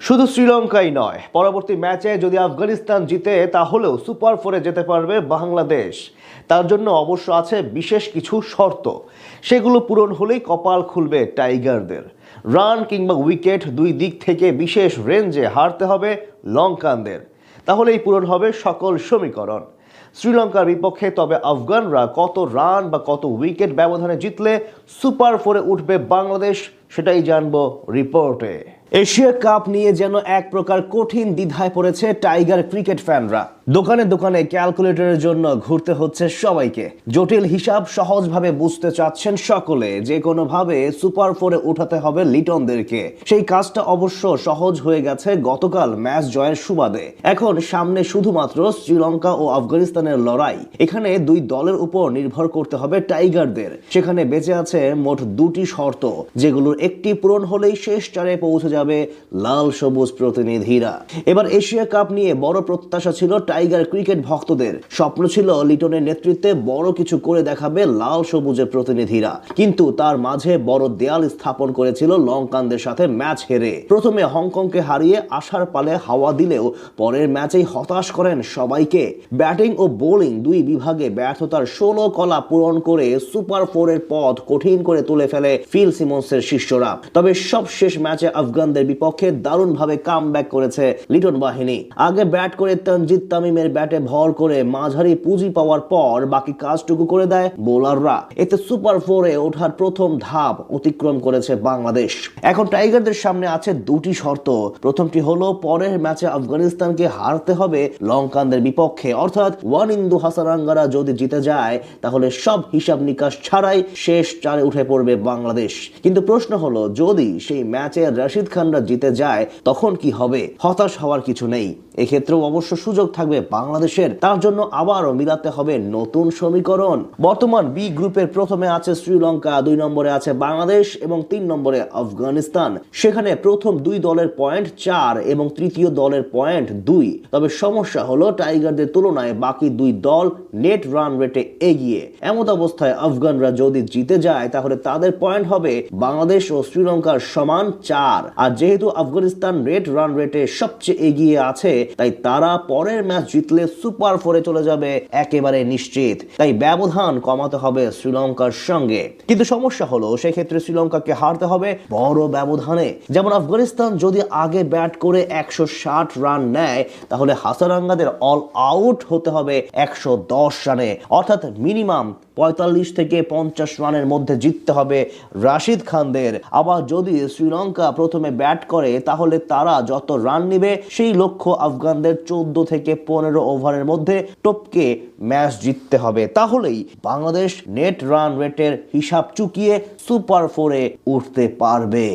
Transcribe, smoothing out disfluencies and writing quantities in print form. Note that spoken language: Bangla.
শুধু শ্রীলঙ্কাই নয়, পরবর্তী ম্যাচে যদি আফগানিস্তান জিতে তাহলেও সুপার ফোরে যেতে পারবে বাংলাদেশ। তার জন্য অবশ্য আছে বিশেষ কিছু শর্ত, সেগুলো পূরণ হলেই কপাল খুলবে টাইগারদের। রান কিংবা উইকেট দুই দিক থেকে বিশেষ রেঞ্জে হারতে হবে লঙ্কানদের, তাহলেই পূরণ হবে সকল সমীকরণ। শ্রীলঙ্কার বিপক্ষে তবে আফগানরা কত রান বা কত উইকেট ব্যবধানে জিতলে সুপার ফোরে উঠবে বাংলাদেশ, সেটাই জানবো রিপোর্টে। এশিয়া কাপ নিয়ে যেন এক প্রকার কঠিন দ্বিধায় পড়েছে টাইগার ক্রিকেট ফ্যানরা। দোকানে দোকানে ক্যালকুলেটরের জন্য ঘুরতে হচ্ছে সবাইকে। জটিল হিসাব সহজভাবে বুঝতে চাচ্ছেন সকলে, যে কোনোভাবে সুপার ফোরে উঠাতে হবে লিটনদেরকে। সেই কাজটা অবশ্য সহজ হয়ে গেছে গতকাল ম্যাচ জয়ের সুবাদে। এখন সামনে শুধুমাত্র শ্রীলঙ্কা ও আফগানিস্তানের লড়াই। এখানে দুই দলের উপর নির্ভর করতে হবে টাইগারদের। সেখানে বেঁচে আছে মোট দুটি শর্ত, যেগুলোর একটি পূরণ হলেই শেষ চারে পৌঁছে যাবে লাল সবুজ প্রতিনিধিরা। এবার এশিয়া কাপ নিয়ে বড় প্রত্যাশা ছিল টাইগার ক্রিকেট ভক্তদের। স্বপ্ন ছিল লিটনের নেতৃত্বে বড় কিছু করে দেখাবে লাল সবুজের প্রতিনিধিরা, কিন্তু তার মাঝে বড় দেয়াল স্থাপন করেছিল লঙ্কানদের সাথে ম্যাচ হেরে। প্রথমে হংকংকে হারিয়ে আশার পালে হাওয়া দিলেও পরের ম্যাচেই হতাশ করেন সবাইকে। ব্যাটিং ও বোলিং দুই বিভাগে ব্যর্থতার 16 কলা পূরণ করে সুপার ফোরের পথ কঠিন করে তুলে ফেলে ফিল সিমন্সের শিষ্যরা। তবে সবশেষ ম্যাচে আফগানদের বিপক্ষে দারুণভাবে কামব্যাক করেছে লিটন বাহিনী। আগে ব্যাট করে তানজিদ তামিমের ব্যাটে ভর করে মাঝারি পুঁজি পাওয়ার পর বাকি কাজটুকু করে দেয় বোলাররা। এতে সুপার ফোরে ওঠার প্রথম ধাপ অতিক্রম করেছে বাংলাদেশ। এখন টাইগারদের সামনে আছে দুটি শর্ত। প্রথমটি হলো পরের ম্যাচে আফগানিস্তানকে হারতে হবে লঙ্কানদের বিপক্ষে, অর্থাৎ ওয়ানিন্দু হাসারাঙ্গারা যদি জিতে যায় তাহলে সব হিসাব নিকাশ ছাড়াই শেষ চারে উঠে পড়বে বাংলাদেশ। কিন্তু প্রশ্ন হলো, যদি সেই ম্যাচে রশিদ খানরা জিতে যায় তখন কি হবে? হতাশ হওয়ার কিছু নেই, এক্ষেত্রেও অবশ্য সুযোগ থাকবে বাংলাদেশের। তার জন্য আবারও মিলাতে হবে নতুন সমীকরণ। বর্তমান বি গ্রুপের প্রথমে আছে শ্রীলঙ্কা, 2 নম্বরে আছে বাংলাদেশ এবং 3 নম্বরে আফগানিস্তান। সেখানে প্রথম দুই দলের পয়েন্ট 4 এবং তৃতীয় দলের পয়েন্ট 2। তবে সমস্যা হলো টাইগারদের তুলনায় বাকি দুই দল নেট রান রেটে এগিয়ে। এমত অবস্থায় আফগানরা যদি জিতে যায় তাহলে তাদের পয়েন্ট হবে বাংলাদেশ ও শ্রীলঙ্কার সমান 4। আর যেহেতু আফগানিস্তান নেট রান রেটে সবচেয়ে এগিয়ে আছে, তাই তারা পরের ম্যাচ জিতলে সুপার ফোরে চলে যাবে একেবারে নিশ্চিত। তাই ব্যবধান কমাতে হবে শ্রীলঙ্কার সঙ্গে। কিন্তু সমস্যা হলো, সেক্ষেত্রে শ্রীলঙ্কাকে হারতে হবে বড় ব্যবধানে। যেমন আফগানিস্তান যদি আগে ব্যাট করে 160 রান নেয় তাহলে হাসারাঙ্গাদের অল আউট হতে হবে 110 রানে, অর্থাৎ মিনিমাম 45 থেকে 50 রানের মধ্যে জিততে হবে রাশিদ খানদের। আবার যদি শ্রীলঙ্কা প্রথমে ব্যাট করে তাহলে তারা যত রান নিবে সেই লক্ষ্য আফগানদের 14 থেকে 15 ওভারের মধ্যে টপকে ম্যাচ জিততে হবে। তাহলেই বাংলাদেশ নেট রান রেটের হিসাব চুকিয়ে সুপার ফোরে উঠতে পারবে।